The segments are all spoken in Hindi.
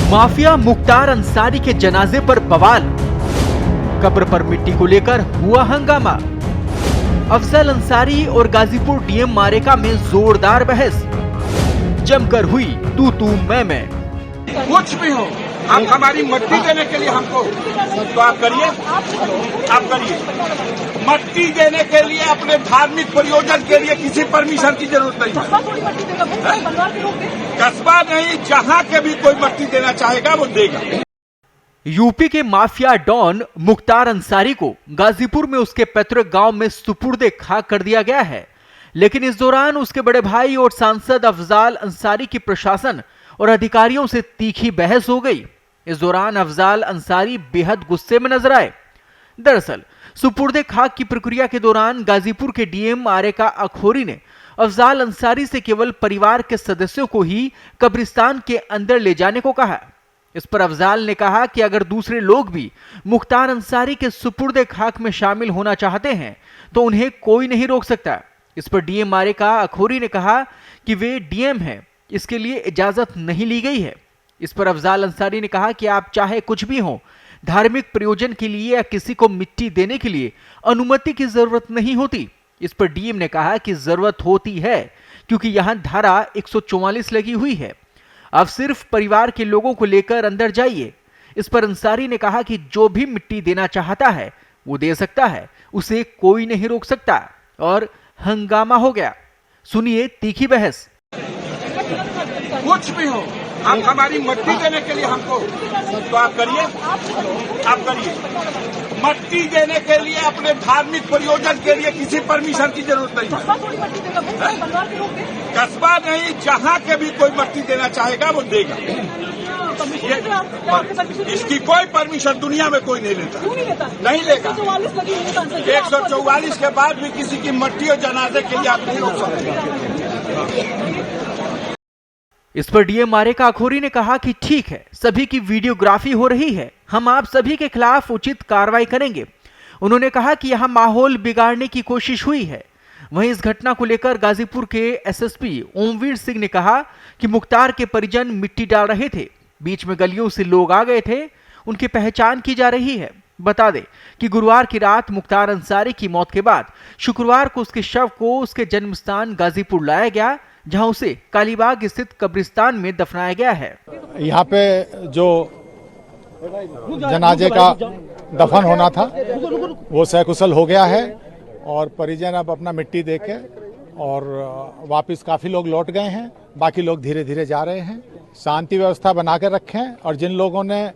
माफिया मुख्तार अंसारी के जनाजे पर बवाल, कब्र पर मिट्टी को लेकर हुआ हंगामा। अफजल अंसारी और गाजीपुर डीएम मारेका में जोरदार बहस, जमकर हुई तू मैं। कुछ भी हो, आप हमारी मट्टी देने के लिए हमको तो आप करिए, मट्टी देने के लिए अपने धार्मिक प्रयोजन के लिए किसी परमिशन की जरूरत नहीं है। कस्बा नहीं, जहाँ के भी कोई मट्टी देना चाहेगा वो देगा। यूपी के माफिया डॉन मुख्तार अंसारी को गाजीपुर में उसके पैतृक गांव में सुपुर्दे खाक कर दिया गया है, लेकिन इस दौरान उसके बड़े भाई और सांसद अफजाल अंसारी की प्रशासन और अधिकारियों से तीखी बहस हो गई। इस दौरान अफजाल अंसारी बेहद गुस्से में नजर आए। दरअसल सुपुर्दे खाक की प्रक्रिया के दौरान गाजीपुर के डीएम मारेका अखौरी ने अफजाल अंसारी से केवल परिवार के सदस्यों को ही कब्रिस्तान के अंदर ले जाने को कहा। इस पर अफजाल ने कहा कि अगर दूसरे लोग भी मुख्तार अंसारी के सुपुर्दे खाक में शामिल होना चाहते हैं तो उन्हें कोई नहीं रोक सकता। इस पर डीएम मारेका अखौरी ने कहा कि वे डीएम हैं, इसके लिए इजाजत नहीं ली गई है। इस पर अफजाल अंसारी ने कहा कि आप चाहे कुछ भी हो, धार्मिक प्रयोजन के लिए या किसी को मिट्टी देने के लिए अनुमति की जरूरत नहीं होती। इस पर डीएम ने कहा कि जरूरत होती है क्योंकि यहां धारा 144 लगी हुई है। आप सिर्फ परिवार के लोगों को लेकर अंदर जाइए। इस पर अंसारी ने कहा कि जो भी मिट्टी देना चाहता है वो दे सकता है, उसे कोई नहीं रोक सकता, और हंगामा हो गया। सुनिए तीखी बहस। कुछ भी हो, आप हमारी मट्टी देने के लिए हमको तो आप करिए, मट्टी देने के लिए अपने धार्मिक प्रयोजन के लिए किसी परमिशन की जरूरत नहीं है। कस्बा नहीं, जहाँ के भी कोई मट्टी देना चाहेगा वो देगा। इसकी कोई परमिशन दुनिया में कोई नहीं लेता, नहीं लेगा। 144 के बाद भी किसी की मट्टी और जनाजे के लिए आप नहीं रोक सकते। इस पर डीएम मारेका अखौरी ने कहा कि ठीक है, सभी की वीडियोग्राफी हो रही है, हम आप सभी के खिलाफ उचित कार्रवाई करेंगे। उन्होंने कहा कि यहां माहौल बिगाड़ने की कोशिश हुई है। वहीं इस घटना को लेकर गाजीपुर के एसएसपी ओमवीर सिंह ने कहा कि मुख्तार के परिजन मिट्टी डाल रहे थे, बीच में गलियों से लोग आ गए थे, उनकी पहचान की जा रही है। बता दें कि गुरुवार की रात मुख्तार अंसारी की मौत के बाद शुक्रवार को उसके शव को उसके जन्म स्थान गाजीपुर लाया गया, जहां उसे कालीबाग स्थित कब्रिस्तान में दफनाया गया है। यहाँ पे जो जनाजे का दफन होना था वो सकुशल हो गया है और परिजन अब अपना मिट्टी देके और वापस काफी लोग लौट गए हैं, बाकी लोग धीरे धीरे जा रहे हैं। शांति व्यवस्था बना कर रखें और जिन लोगों ने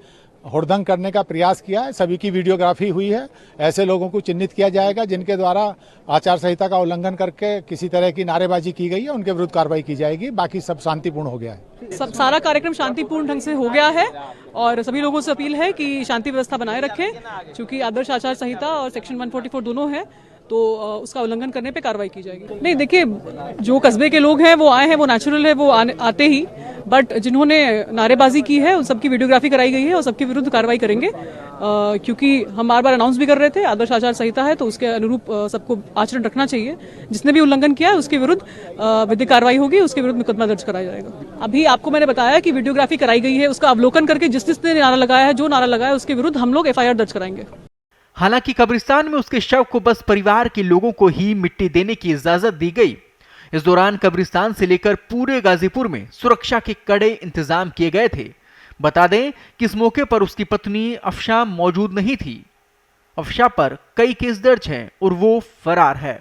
हुड़दंग करने का प्रयास किया है सभी की वीडियोग्राफी हुई है। ऐसे लोगों को चिन्हित किया जाएगा जिनके द्वारा आचार संहिता का उल्लंघन करके किसी तरह की नारेबाजी की गई है, उनके विरुद्ध कार्रवाई की जाएगी। बाकी सब शांतिपूर्ण हो गया है। सारा कार्यक्रम शांतिपूर्ण ढंग से हो गया है और सभी लोगों से अपील है कि शांति व्यवस्था बनाए रखें, क्योंकि आदर्श आचार संहिता और सेक्शन 144 दोनों है, तो उसका उल्लंघन करने पे कार्रवाई की जाएगी। नहीं, देखिए, जो कस्बे के लोग हैं वो आए हैं, वो नेचुरल है, वो आते ही, बट जिन्होंने नारेबाजी की है उन सबकी वीडियोग्राफी कराई गई है और सबके विरुद्ध कार्रवाई करेंगे, क्योंकि हम बार बार अनाउंस भी कर रहे थे आदर्श आचार संहिता है तो उसके अनुरूप सबको आचरण रखना चाहिए। जिसने भी उल्लंघन किया है उसके विरुद्ध विधिक कार्रवाई होगी, उसके विरुद्ध मुकदमा दर्ज कराया जाएगा। अभी आपको मैंने बताया कि वीडियोग्राफी कराई गई है, उसका अवलोकन करके जिसने नारा लगाया है, जो नारा लगाया है, उसके विरुद्ध हम लोग FIR दर्ज कराएंगे। हालांकि कब्रिस्तान में उसके शव को बस परिवार के लोगों को ही मिट्टी देने की इजाजत दी गई। इस दौरान कब्रिस्तान से लेकर पूरे गाजीपुर में सुरक्षा के कड़े इंतजाम किए गए थे। बता दें कि इस मौके पर उसकी पत्नी अफशा मौजूद नहीं थी। अफशा पर कई केस दर्ज हैं और वो फरार है।